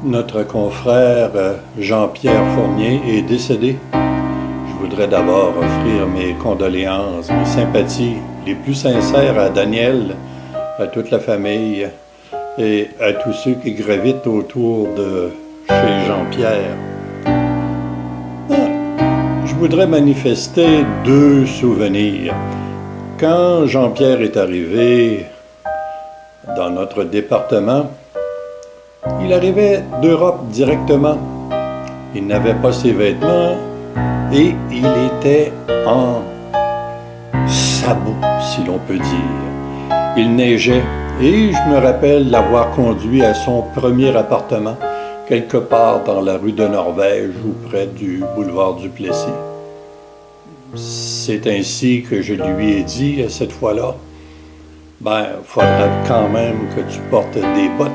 Notre confrère Jean-Pierre Fournier est décédé. Je voudrais d'abord offrir mes condoléances, mes sympathies les plus sincères à Daniel, à toute la famille et à tous ceux qui gravitent autour de chez Jean-Pierre. Je voudrais manifester deux souvenirs. Quand Jean-Pierre est arrivé dans notre département, il arrivait d'Europe directement. Il n'avait pas ses vêtements et il était en sabots, si l'on peut dire. Il neigeait et je me rappelle l'avoir conduit à son premier appartement, quelque part dans la rue de Norvège ou près du boulevard du Plessis. C'est ainsi que je lui ai dit cette fois-là, faudra quand même que tu portes des bottes.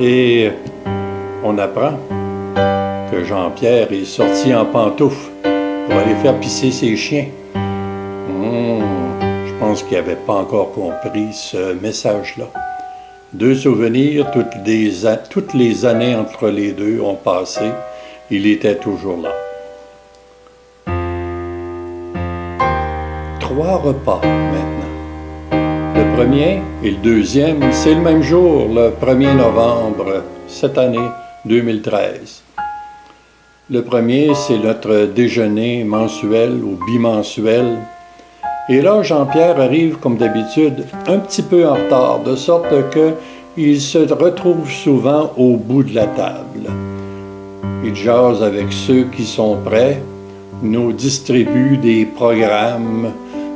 Et on apprend que Jean-Pierre est sorti en pantoufles pour aller faire pisser ses chiens. Je pense qu'il n'avait pas encore compris ce message-là. Deux souvenirs, toutes les années entre les deux ont passé. Il était toujours là. 3 repas maintenant. Le premier et le deuxième, c'est le même jour, le 1er novembre, cette année 2013. Le premier, c'est notre déjeuner mensuel ou bimensuel. Et là, Jean-Pierre arrive, comme d'habitude, un petit peu en retard, de sorte qu'il se retrouve souvent au bout de la table. Il jase avec ceux qui sont prêts, nous distribue des programmes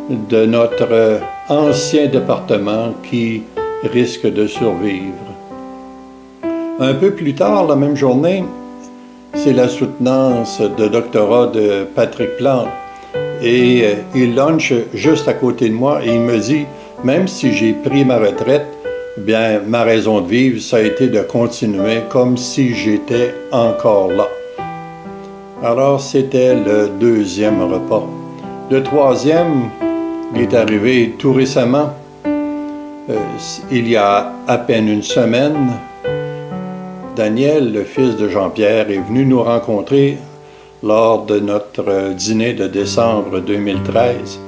de notre ancien département qui risque de survivre. Un peu plus tard, la même journée, c'est la soutenance de doctorat de Patrick Plante. Et il lunch juste à côté de moi et il me dit, même si j'ai pris ma retraite, bien, ma raison de vivre, ça a été de continuer comme si j'étais encore là. Alors, c'était le deuxième repas. Le troisième, il est arrivé tout récemment, il y a à peine une semaine. Daniel, le fils de Jean-Pierre, est venu nous rencontrer lors de notre dîner de décembre 2013.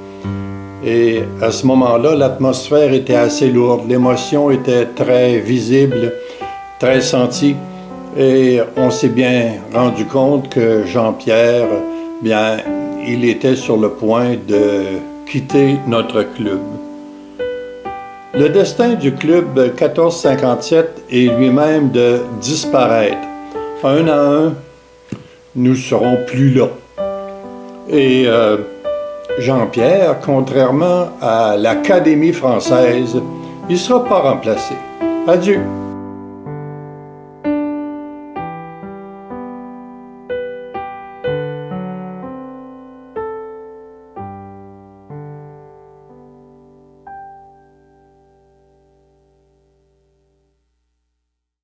Et à ce moment-là, l'atmosphère était assez lourde, l'émotion était très visible, très sentie. Et on s'est bien rendu compte que Jean-Pierre, il était sur le point de quitter notre club. Le destin du club 1457 est lui-même de disparaître. Un à un, nous serons plus là. Et Jean-Pierre, contrairement à l'Académie française, il ne sera pas remplacé. Adieu.